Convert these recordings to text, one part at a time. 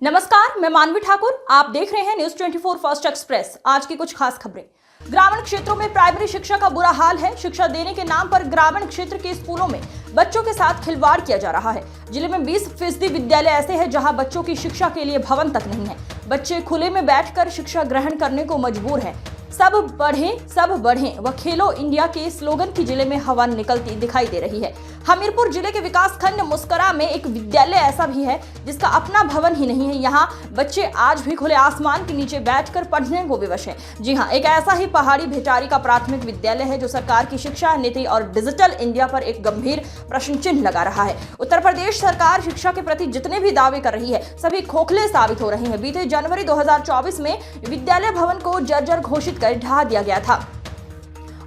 नमस्कार, मैं मानवी ठाकुर। आप देख रहे हैं न्यूज 24 फर्स्ट एक्सप्रेस। आज की कुछ खास खबरें। ग्रामीण क्षेत्रों में प्राइमरी शिक्षा का बुरा हाल है। शिक्षा देने के नाम पर ग्रामीण क्षेत्र के स्कूलों में बच्चों के साथ खिलवाड़ किया जा रहा है। जिले में 20% विद्यालय ऐसे हैं जहां बच्चों की शिक्षा के लिए भवन तक नहीं है। बच्चे खुले में बैठकर शिक्षा ग्रहण करने को मजबूर हैं। सब बढ़ें व खेलो इंडिया के स्लोगन की जिले में हवा निकलती दिखाई दे रही है। हमीरपुर जिले के विकास खंड मुस्करा में एक विद्यालय ऐसा भी है जिसका अपना भवन ही नहीं है। यहाँ बच्चे आज भी खुले आसमान के नीचे बैठकर पढ़ने को विवश हैं। जी हाँ, एक ऐसा ही पहाड़ी भेटारी का प्राथमिक विद्यालय है जो सरकार की शिक्षा नीति और डिजिटल इंडिया पर एक गंभीर प्रश्न चिन्ह लगा रहा है। उत्तर प्रदेश सरकार शिक्षा के प्रति जितने भी दावे कर रही है सभी खोखले साबित हो रहे हैं। बीते जनवरी 2024 में विद्यालय भवन को जर्जर घोषित कर ढहा दिया गया था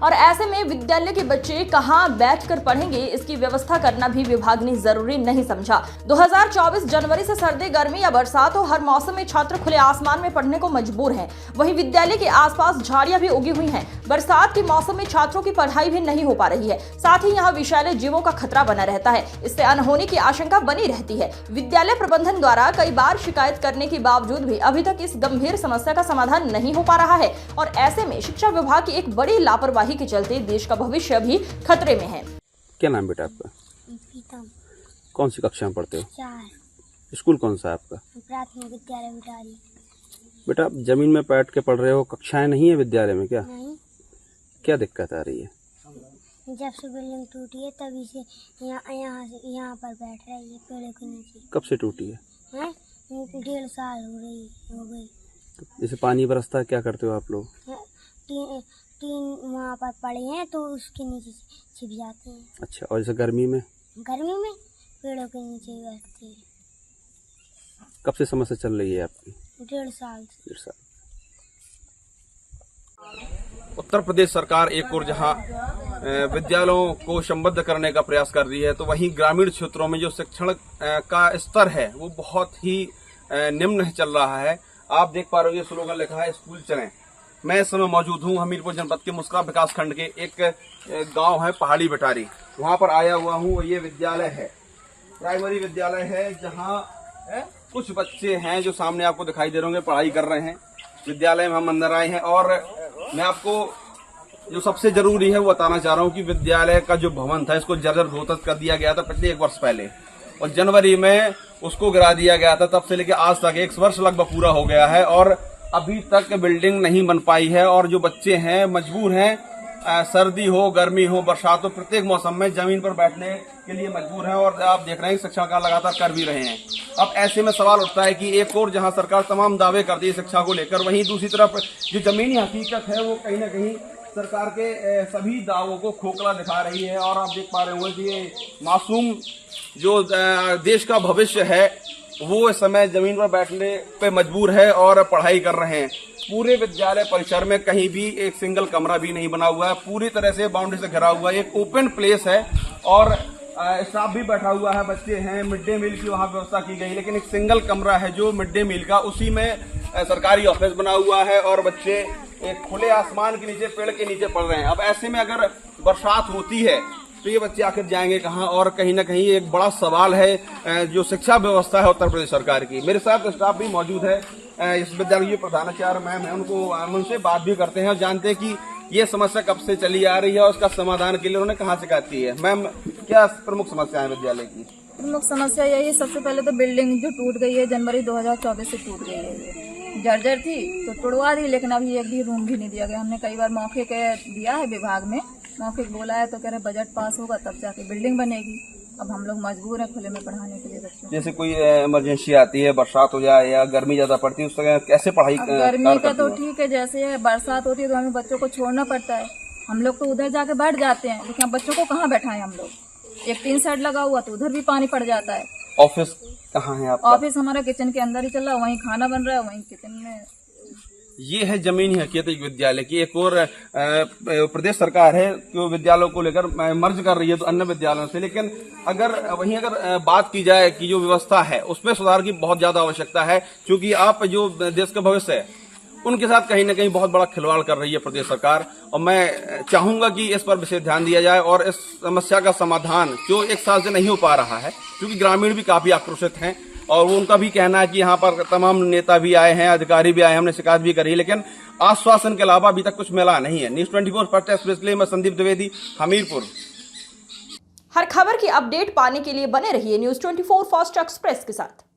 और ऐसे में विद्यालय के बच्चे कहां बैठकर पढ़ेंगे, इसकी व्यवस्था करना भी विभाग ने जरूरी नहीं समझा। 2024 जनवरी से सर्दी, गर्मी या बरसात हो, हर मौसम में छात्र खुले आसमान में पढ़ने को मजबूर हैं। वहीं विद्यालय के आसपास झाड़ियां भी उगी हुई हैं। बरसात के मौसम में छात्रों की पढ़ाई भी नहीं हो पा रही है। साथ ही यहाँ विषैले जीवों का खतरा बना रहता है। इससे अनहोनी की आशंका बनी रहती है। विद्यालय प्रबंधन द्वारा कई बार शिकायत करने के बावजूद भी अभी तक इस गंभीर समस्या का समाधान नहीं हो पा रहा है और ऐसे में शिक्षा विभाग की एक बड़ी लापरवाही के चलते देश का भविष्य भी खतरे में है। क्या नाम बेटा आपका? प्रीतम। कौन सी कक्षा में पढ़ते हो? 4। स्कूल कौन सा है आपका? प्राथमिक विद्यालय भेटारी। बेटा आप जमीन में बैठ के पढ़ रहे हो, कक्षाएं नहीं है विद्यालय में क्या? नहीं, क्या दिक्कत आ रही है? जब से बिल्डिंग टूटी है तभी से यहाँ पर बैठ रही है पेड़ों के नीचे। कब से टूटी है? 1.5 साल हो गई। जैसे पानी बरसता है क्या करते हो आप लोग? तीन वहाँ पर पड़े हैं तो उसके नीचे छिप जाते हैं। अच्छा, और जैसे गर्मी में? गर्मी में पेड़ों के नीचे बैठते हैं। कब से समस्या चल रही है आपकी? 1.5 साल से। 1.5 साल। उत्तर प्रदेश सरकार एक और जहां विद्यालयों को संबद्ध करने का प्रयास कर रही है तो वहीं ग्रामीण क्षेत्रों में जो शिक्षण का स्तर है वो बहुत ही निम्न चल रहा है। आप देख पा रहे हो ये स्लोगन लिखा है, स्कूल चलें। मैं इस समय मौजूद हूँ हमीरपुर जनपद के मुस्करा विकास खंड के एक गांव है पहाड़ी भेटारी, वहां पर आया हुआ हूँ। ये विद्यालय है, प्राइमरी विद्यालय है, जहाँ कुछ बच्चे हैं जो सामने आपको दिखाई दे रहे होंगे पढ़ाई कर रहे हैं। विद्यालय में हम अंदर आए हैं और मैं आपको जो सबसे जरूरी है वो बताना चाह रहा हूँ कि विद्यालय का जो भवन था इसको जर्जर घोषित कर दिया गया था पिछले 1 वर्ष पहले और जनवरी में उसको गिरा दिया गया था। तब से लेकर आज तक 1 वर्ष लगभग पूरा हो गया है और अभी तक बिल्डिंग नहीं बन पाई है और जो बच्चे हैं मजबूर हैं, सर्दी हो, गर्मी हो, बरसात हो, प्रत्येक मौसम में जमीन पर बैठने के लिए मजबूर हैं और आप देख रहे हैं शिक्षा का लगातार कर भी रहे हैं। अब ऐसे में सवाल उठता है कि एक और जहां सरकार तमाम दावे करती है शिक्षा को लेकर, वहीं दूसरी तरफ जो जमीनी हकीकत है वो कहीं ना कहीं सरकार के सभी दावों को खोखला दिखा रही है। और आप देख पा रहे होंगे कि ये मासूम जो देश का भविष्य है वो इस समय जमीन पर बैठने पे मजबूर है और पढ़ाई कर रहे हैं। पूरे विद्यालय परिसर में कहीं भी एक सिंगल कमरा भी नहीं बना हुआ है, पूरी तरह से बाउंड्री से घिरा हुआ है, एक ओपन प्लेस है और स्टाफ भी बैठा हुआ है, बच्चे हैं, मिड डे मील की वहां व्यवस्था की गई, लेकिन एक सिंगल कमरा है जो मिड डे मील का, उसी में सरकारी ऑफिस बना हुआ है और बच्चे एक खुले आसमान के नीचे, पेड़ के नीचे पढ़ रहे हैं। अब ऐसे में अगर बरसात होती है तो ये बच्चे आखिर जाएंगे कहाँ? और कहीं ना कहीं एक बड़ा सवाल है जो शिक्षा व्यवस्था है उत्तर प्रदेश सरकार की। मेरे साथ स्टाफ भी मौजूद है, इस विद्यालय के प्रधानाचार्य मैम है, उनसे बात भी करते हैं और जानते हैं कि ये समस्या कब से चली आ रही है और उसका समाधान के लिए उन्होंने कहाँ शिकायत की है। मैम, क्या प्रमुख समस्या है विद्यालय की? प्रमुख समस्या यही है, सबसे पहले तो बिल्डिंग जो टूट गई है, जनवरी 2024 से टूट गई है। जर्जर थी तो तोड़वा दी, लेकिन अभी एक भी रूम भी नहीं दिया गया। हमने कई बार मौके के दिया है विभाग में, मौके बोला है तो कह रहे बजट पास होगा तब जाके बिल्डिंग बनेगी। अब हम लोग मजबूर हैं खुले में पढ़ाने के लिए बच्चों। जैसे कोई इमरजेंसी आती है, बरसात हो जाए या गर्मी ज्यादा पड़ती है, उस समय कैसे पढ़ाई? गर्मी का तो ठीक है, जैसे बरसात होती है तो हमें बच्चों को छोड़ना पड़ता है। हम लोग तो उधर जाके बैठ जाते हैं, लेकिन अब बच्चों को कहाँ बैठाएं हम लोग? एक टीन सेट लगा हुआ तो उधर भी पानी पड़ जाता है। ऑफिस कहाँ है आपका? ऑफिस हमारा किचन के अंदर ही चल रहा है, वहीं खाना बन रहा है, वहीं किचन में। ये है जमीनी हकीकत एक विद्यालय की। एक और प्रदेश सरकार है जो विद्यालयों को लेकर मर्ज कर रही है तो अन्य विद्यालयों से, लेकिन अगर बात की जाए कि जो व्यवस्था है उसमें सुधार की बहुत ज्यादा आवश्यकता है, क्योंकि आप जो देश का भविष्य है उनके साथ कहीं ना कहीं बहुत बड़ा खिलवाड़ कर रही है प्रदेश सरकार। और मैं चाहूंगा कि इस पर विशेष ध्यान दिया जाए और इस समस्या का समाधान जो 1 साल से नहीं हो पा रहा है, क्योंकि ग्रामीण भी काफी आक्रोशित हैं और वो उनका भी कहना है कि यहाँ पर तमाम नेता भी आए हैं, अधिकारी भी आए हैं, हमने शिकायत भी करी, लेकिन आश्वासन के अलावा अभी तक कुछ मिला नहीं है। न्यूज़ 24 फर्स्ट एक्सप्रेस के लिए मैं संदीप द्विवेदी, हमीरपुर। हर खबर की अपडेट पाने के लिए बने रहिए न्यूज़ 24 फास्ट एक्सप्रेस के साथ।